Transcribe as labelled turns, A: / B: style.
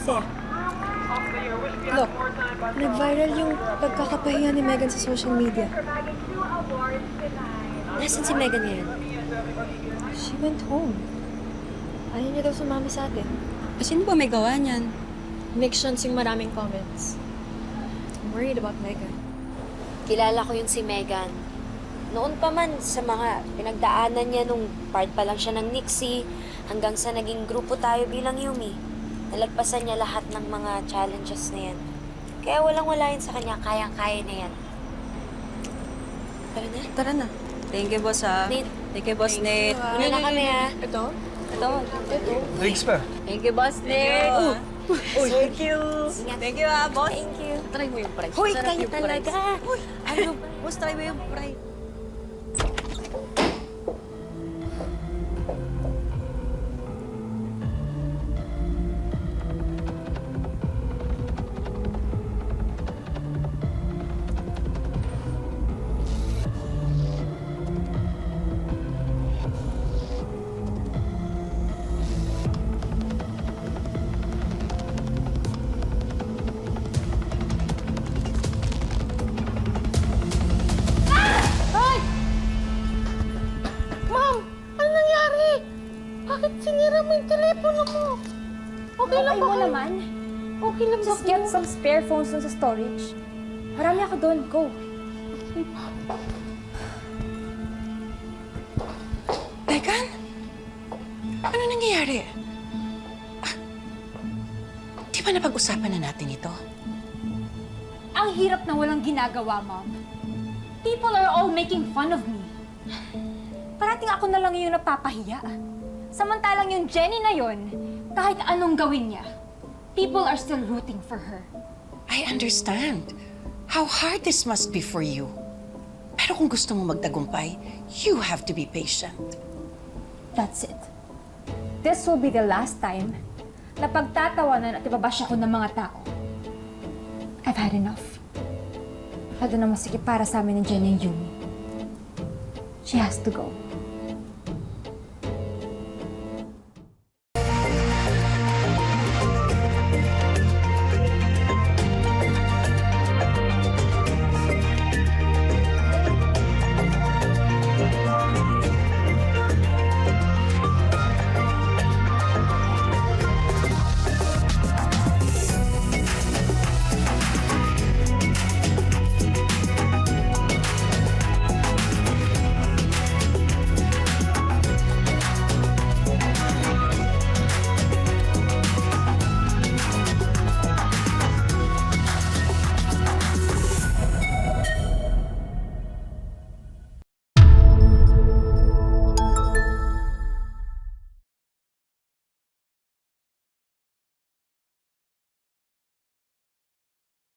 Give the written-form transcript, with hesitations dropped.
A: kasi. Look, nag-viral yung pagkakapahiya ni Megan sa social media.
B: Nasaan si Megan ngayon?
A: She went home. Ayaw niya daw sumama sa atin.
C: Sino ba may gawa niyan?
A: Mixtions yung maraming comments. I'm worried about Megan.
B: Kilala ko yun si Megan. Noon pa man sa mga pinagdaanan niya nung part pa lang siya ng Nixie hanggang sa naging grupo tayo bilang Yumi. Nalagpasan niya lahat ng mga challenges na yan. Kaya walang-wala yun sa kanya, kayang-kaya na yan. Tara na.
C: Tara na. Thank you, boss, ha?
B: Nate.
C: Thank you, boss Nate.
B: Una na kami, ha?
A: Ito?
C: Ito.
D: Drinks pa.
C: Thank you, boss Nate. Thank you.
B: Ingat.
C: Thank you, ha, boss.
B: Thank you.
C: Try mo yung price.
B: Hoy,
C: Sarap
B: kayo
C: yung
B: talaga.
C: price. Uy, ano ba? Boss, try mo yung price.
E: Ma'am, ano nangyari? Bakit sinira mo yung telepono mo? Okay lang ba
F: mo
E: kayo?
F: naman.
E: Okay lang ba
F: Just get some spare phones dun sa storage. Marami ako doon. Go.
E: Megan? Ano nangyayari? Di ba napag-usapan na natin ito?
F: Ang hirap na walang ginagawa, Mom. People are all making fun of me. Parating ako na lang yung napapahiya. Samantalang yung Jenny na yon, kahit anong gawin niya, people are still rooting for her.
E: I understand how hard this must be for you. Pero kung gusto mo magtagumpay, you have to be patient.
F: That's it. This will be the last time na pagtatawanan at ibabash ako ng mga tao. I've had enough. Lalo na masikip para sa amin ni Jenny and Yumi. She has to go.